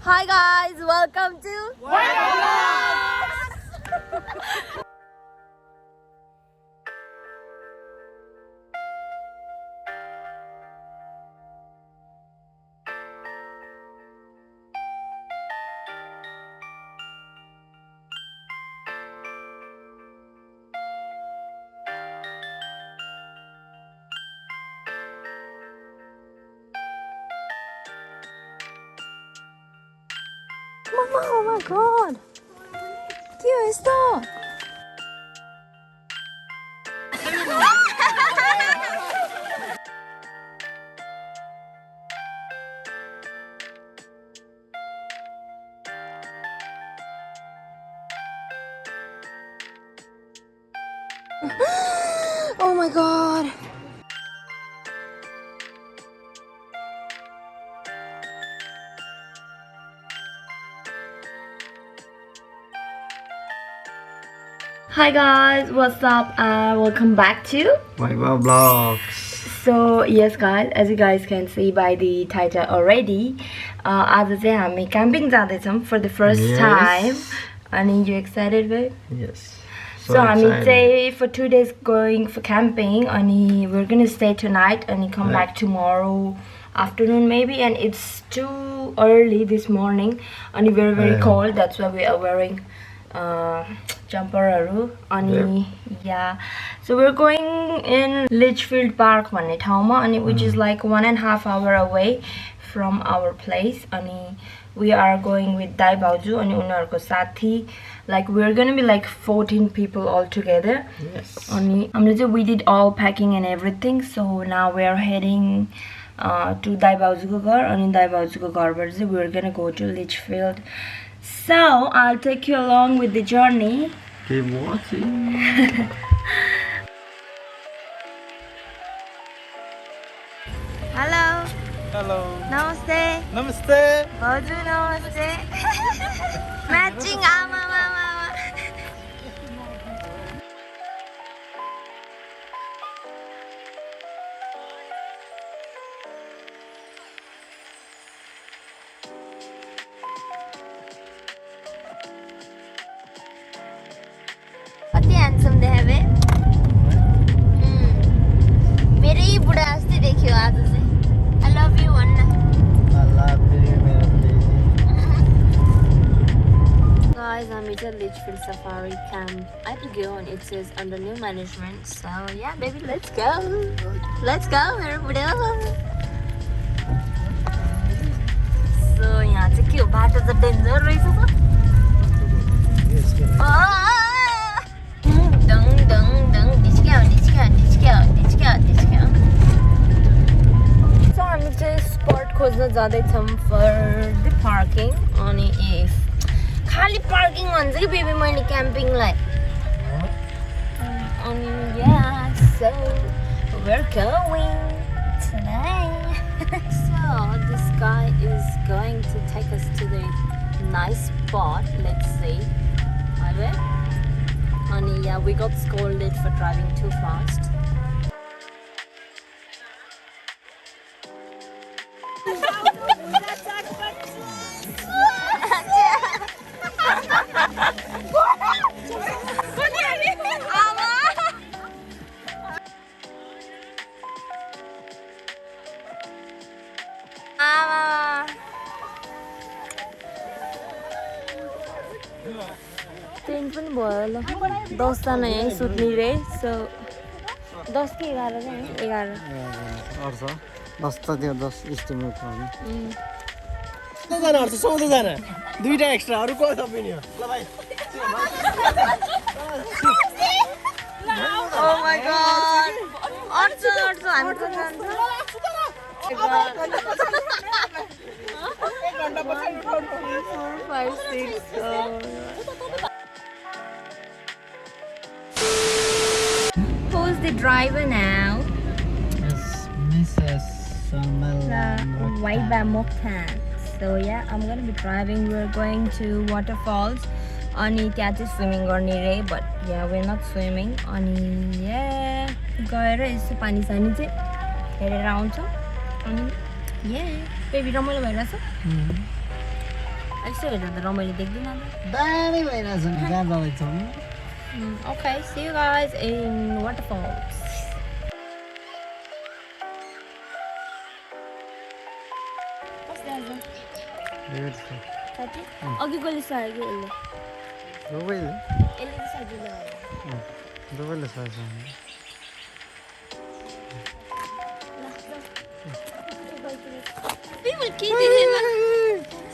Hi guys, welcome to waterfalls. Mama, oh my god. ¿Qué es esto? Oh my god. Hi guys, what's up? Welcome back to ybaaavlogs. So yes guys, as you guys can see by the title already, आज चाहिँ हामी camping जाँदैछौँ for the first time. And you excited, babe? Yes. So हामी चाहिँ for 2 days going for camping. And we're gonna stay tonight and come back tomorrow afternoon maybe. And it's too early this morning. And very cold. That's why we are wearing jumper. Yeah. So we're going in Litchfield Park भन्ने ठाउँमा, which is like 1.5 hours away from our place. And we are going with Dai Baoju and उनीहरुको साथी. Like we're gonna be like 14 people all together. Yes. And we did all packing and everything. So now we are heading to Dai Baojuको घर. And Dai Baojuको घरबाट चाहिँ we're gonna go to Litchfield. So I'll take you along with the journey. Keep watching. Hello. Hello. Namaste. Namaste. Baoju namaste. Matching ama. कति handsome देखे बे मेरै बुढा जस्तै देखियो आज चाहिँ I love you भन्न I love you, मेरो baby. Guys, हामी चाहिँ Litchfield Safari Camp आइपुग्यो and it says under new management. So yeah, baby, let's go. Let's go, मेरो बुढा. So यहाँ चाहिँ के हो बाटो चाहिँ डेन्जर रहेछ त So हामी चाहिँ स्पट खोज्न जाँदैछौँ for the parking. अनि if खाली पार्किङ भन्छ कि बेबी मैले क्याम्पिङलाई अनि yeah, so we're going tonight. So this guy is going to take us to the nice spot. Let's see. And yeah, we got scolded for driving too fast. Train पनि भयो ल 10 जना यही सुत्ने रे सो 10 कि 11 चाहिँ 11 अर्छ 10 त त्यो 10 इस्टिमेट गर्नु 14 जना अर्छ 14 जना दुईटा एक्स्ट्रा अरु को थपिने हो ल भाइ Oh my god अर्छ हामी पनि जान्छ 1 घण्टा पछि 4 5 6 Who's the driver now? Yes, Mrs. ybaaeats. So yeah, I'm gonna be driving. We're going to waterfalls. Ani त्यहाँ चाहिँ स्विमिङ गर्ने रे but yeah, we're not swimming. अनि yeah, गएर यसो पानी सानी चाहिँ हेरेर आउँछौँ. अनि yeah, बेबी रमाइलो भइरहेछ. यसो हेर्दा त रमाइलो देख्दिनँ दामी भइरहेछ नि कहाँ जाँदैछौँ Okay, see you guys in waterfalls. अघि गले सकेको दुबईले यसले चाहिँ सजिलो भयो दुबईले सर्छ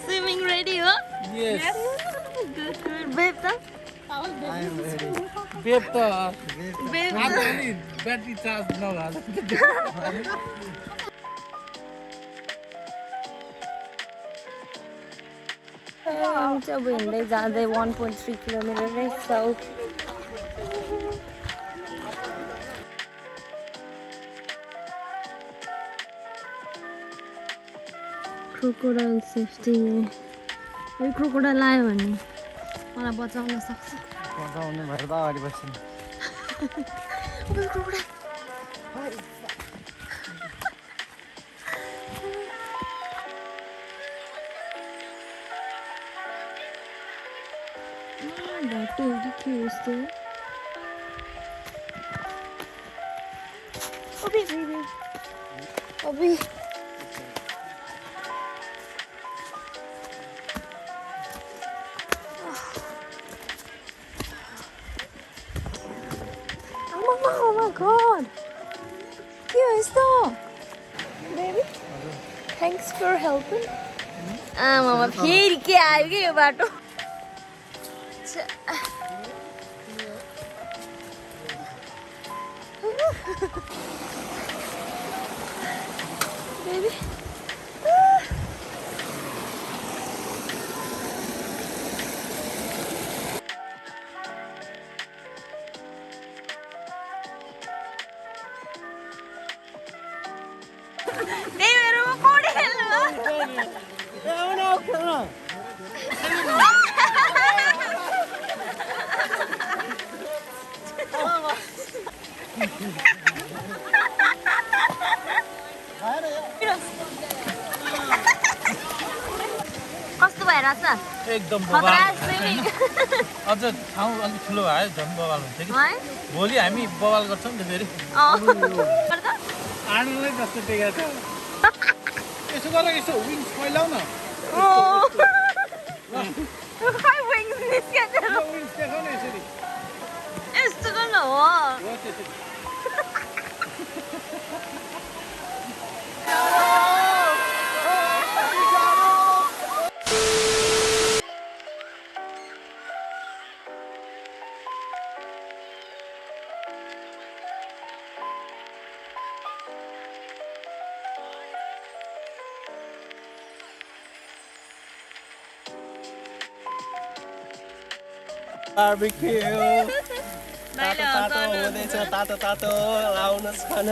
Swimming ready, huh? Yes. Good, good. Babe, ta? I am ready Babe त Babe. आज अलि ब्याट्री चार्ज नभएको हामी चाहिँ अब हिँड्दै जाँदै 1.3 किलोमिटर रहेछ क्रोकोडाइल सेफ्टी यो क्रोकोडाइल आयो भने मलाई बचाउन सक्छ बचाउने भएर त अगाडि बस्छन् बाटो हो कि के हो यस्तो अबे Oh my god! के हो यस्तो? Baby? Thanks for helping. आमामा फेरि के आयो के यो बाटो? Baby. Hey, मेरो पौडी खेल्नु कस्तो भइरहेछ एकदम खतरा बवाल स्विमिङ अझ ठाउँ अलिक ठुलो भयो झन् बवाल हुन्छ कि है भोलि हामी बवाल गर्छौँ नि त फेरि गर्दा आनन्दले जस्तो टेकेको छ यसो गरेर यसो विङ्स फैलाउ न खै विङ्स निस्केछ विङ्स देखाउ न यसरी यस्तो गर्नु हो हो त्यसरी Barbecue. तातो तातो हुँदैछ तातो तातो आउनुहोस् खान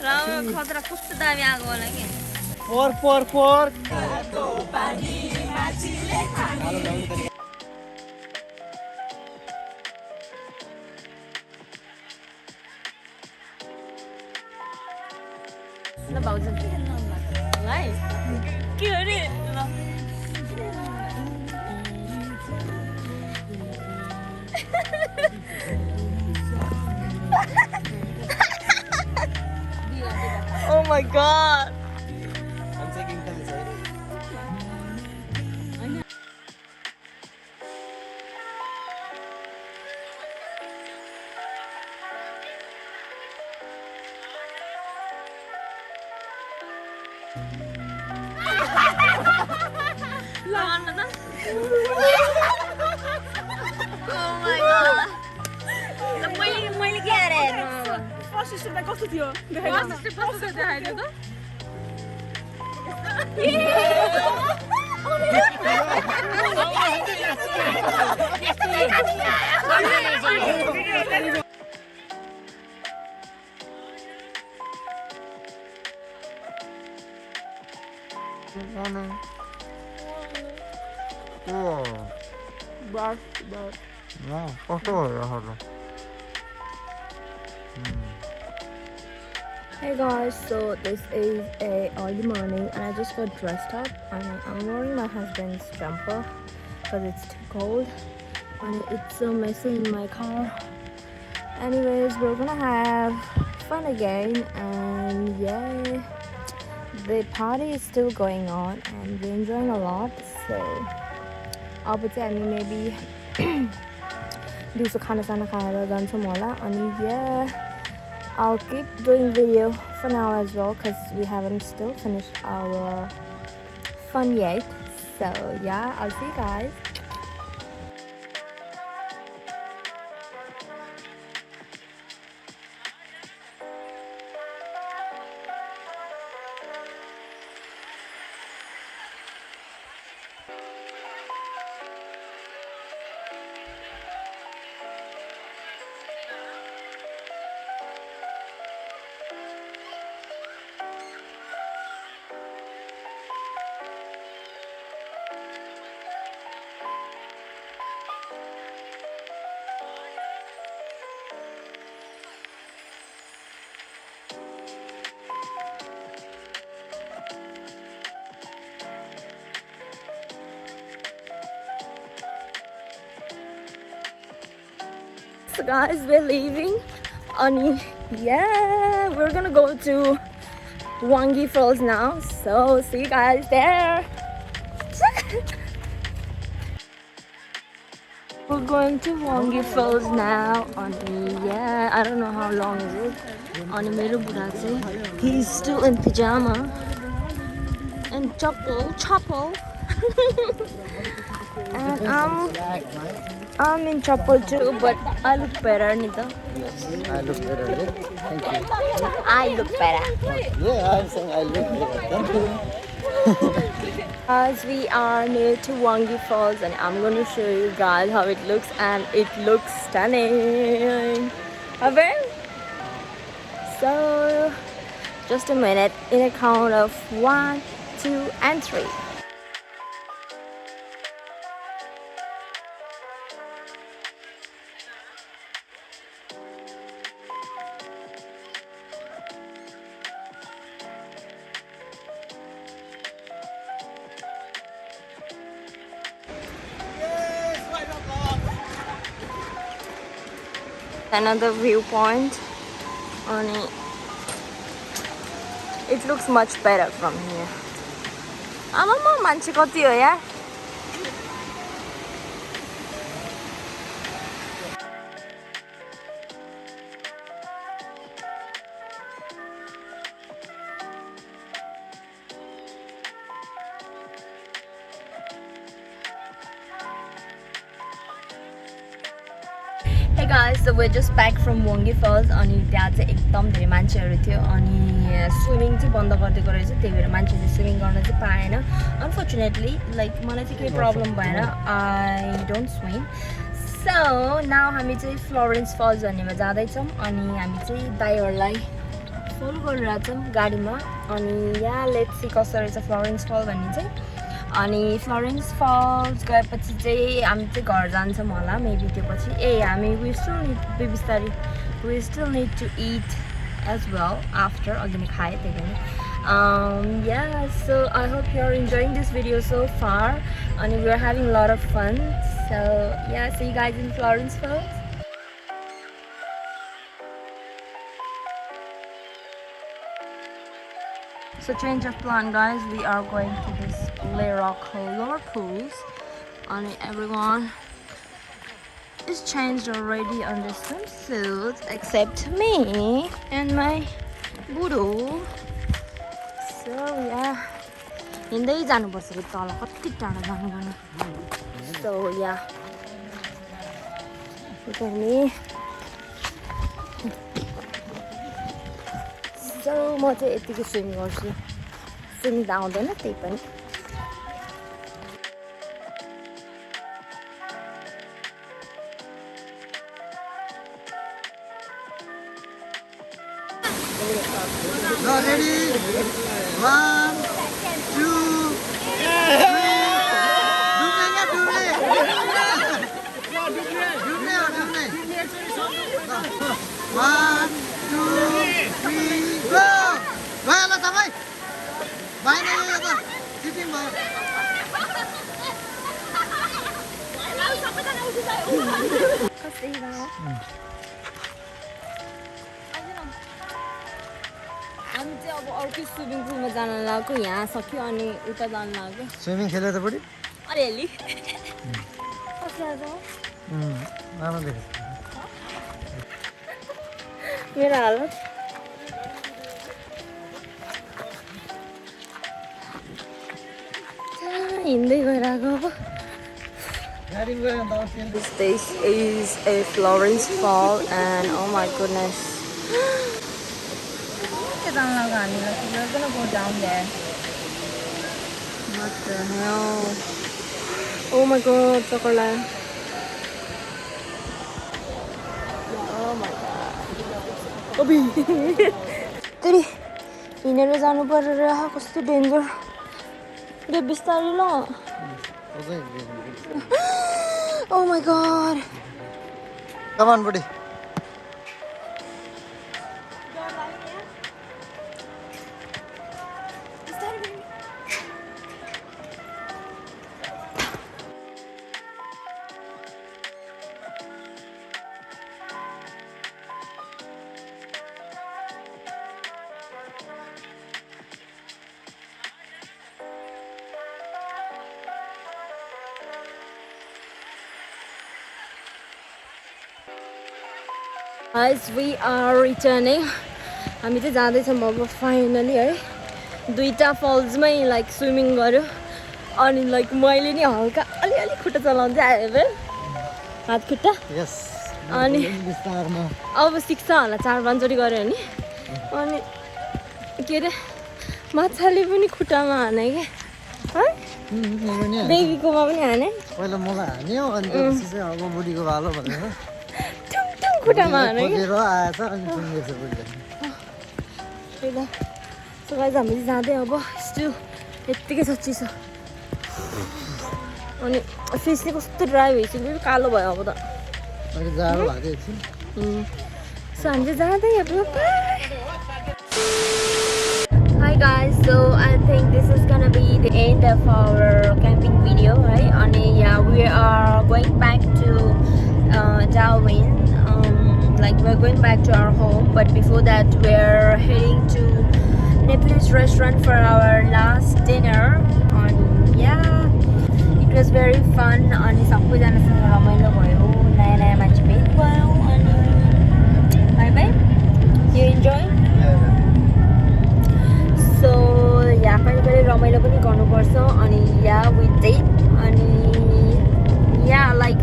राम्रो खतरा कस्तो दामी आगो होला के पोर पोर पोर ल भाउजू है के अरे ल Oh my god. I'm taking pens, right? Oh my god. मैले के आएर हेर्नु फर्स्ट स्टेपमा कस्तो थियो देखाइदिनु त कस्तो भइरहेको Hey guys, so this is a early morning and I just got dressed up and I'm wearing my husband's jumper because it's too cold and it's so messy in my car. Anyways, we're gonna have fun again and yeah, the party is still going on and we're enjoying a lot. So I would say maybe दिउँसो खानासाना खाएर जान्छौँ होला अनि yeah, I'll keep doing video for now as well because we haven't still finished our fun yet. So yeah, I'll see you guys. So guys, we're leaving. Yeah, we're gonna go to Wangi Falls now. So see you guys there. We're going to Wangi Falls now. Yeah, I don't know how long is it. He's still in pajama and chapel. And I'm in chapel too, but I look better, Nita. Yes, I look better. Right? Thank you. I look better. Yeah, I'm saying I look better. Thank you. As we are near to Wangi Falls, and I'm going to show you guys how it looks, and it looks stunning. Okay? So, just a minute. In a count of 1, 2, and 3. Another viewpoint on it. It looks much better from here. Mama, manchi kati ho yaar. Hey guys, so we're just back from Wangi Falls अनि त्यहाँ चाहिँ एकदम धेरै मान्छेहरू थियो अनि swimming चाहिँ बन्द गरिदिएको रहेछ त्यही भएर मान्छेले स्विमिङ गर्न चाहिँ पाएन अनफर्चुनेटली लाइक मलाई चाहिँ केही प्रब्लम भएन I don't swim so now हामी चाहिँ फ्लोरेन्स फल्स भन्नेमा जाँदैछौँ अनि हामी चाहिँ दाइहरूलाई फलो गरिरहेछौँ गाडीमा अनि यहाँ लेट्स सी कस्तो रहेछ फ्लोरेन्स फल भन्ने चाहिँ अनि फ्लोरेन्स फल्स गएपछि चाहिँ हामी चाहिँ घर जान्छौँ होला मेबी त्यो पछि हामी we still need to eat as well after अघि नै खाएँ त्यही भएर yeah, so I hope you are enjoying this video so far and we are having a lot of fun. So yeah, see you guys in Florence Falls. So change of plan guys, we are going to this color pools and everyone is changed already on the swimsuits except me and my budo. So yeah, हिँड्दै जानुपर्छ रे तल कति टाढा जानु गर्नु. So yeah, look at me. So म चाहिँ यतिकै स्विम गर्छु. स्विम त आउँदैन त्यही पनि. Ready? 1, 2, 1, 2, 3, go! हामी चाहिँ अब अर्को स्विमिङ पुलमा जान लाग्यो यहाँ सक्यो अनि उता जान लाग्यो स्विमिङ खेले त बढी अलिअलि कस्तो लाग्छ राम्रो देख्यो मेरो हालत हिँड्दै गइरहेको अब This is a Florence fall and oh my goodness. We're gonna go down there. What the hell? Oh my god, chocolate. Oh my god. Obi. Tiri. हिँडेर जानु परेर कस्तो डेन्जर दे बिस्तारै ल Oh my god. Come on, buddy. Guys, we are returning. हामी चाहिँ जाँदैछौँ अब फाइनली है दुईटा फल्समै लाइक स्विमिङ गर्यो अनि लाइक मैले नि हल्का अलिअलि खुट्टा चलाउँदै आयो भने हात खुट्टा यस अनि बिस्तारमा अब सिक्छ होला 4-5 चोटि गऱ्यो भने अनि के अरे माछाले पनि खुट्टामा हाने क्या है बेबीकोमा पनि हाने पहिला मलाई हान्यो अनि त्यसपछि चाहिँ अब बुढीको भालो भनेर खुट्टामा हाने खोजेर आएछ अनि सुन्दैछ बुढीले सो गाइज हामी जाँदै अब स्टिल यत्तिकै छ चिसो अनि फेस चाहिँ कस्तो ड्राई भइसक्यो कालो भयो अब त अलिक जाडो भएको एकछिन सो हामी चाहिँ जाँदै अब Hi guys, so I think this is gonna be the end of our camping video, right? And yeah, we are going back to Darwin. Like we're going back to our home, but before that we're heading to Nepalese restaurant for our last dinner. And yeah, it was very fun. And सबैजनासँग रमाइलो भयो नयाँ नयाँ मान्छे भेट भयो अनि Bye bye. You enjoy? So yeah, कहिले रमाइलो पनि गर्नुपर्छ अनि yeah, we did. अनि yeah, like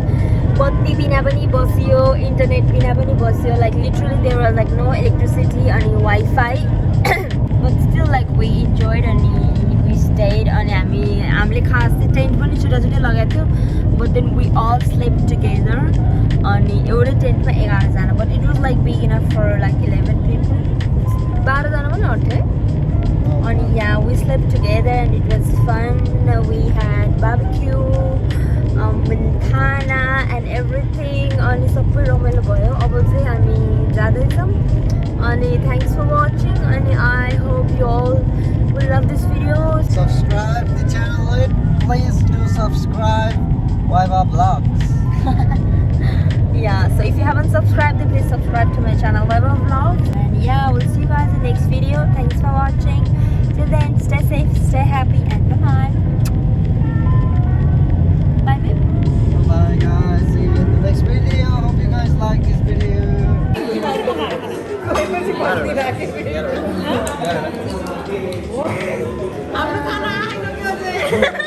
बत्ती बिना पनि बसियो इन्टरनेट बिना पनि बसियो like literally there was like no electricity and Wi-Fi but still like we enjoyed and we stayed and हामीले खास टेन्ट पनि छुट्टा छुट्टै लगाएको थियो but then we all slept together अनि एउटै टेन्टमा 11 जना but it was like big enough for like 11 people 12 जना पनि अट्थ्यो है अनि yeah, we slept together and it was fun. We had barbecue खाना and everything अनि सबै रमाइलो भयो अब चाहिँ हामी जाँदैछौँ अनि thanks for watching and I hope you all will love this video. Subscribe the channel, please do subscribe ybaaavlogs. Yeah, so if you haven't subscribed then please subscribe to my channel ybaaavlogs and yeah, we'll see you guys in the next video. Thanks for watching. Till then, stay safe, stay happy and bye bye babe. Bye guys, see you in the next video. Hope you guys like this video. हाम्रो खाना आइसक्यो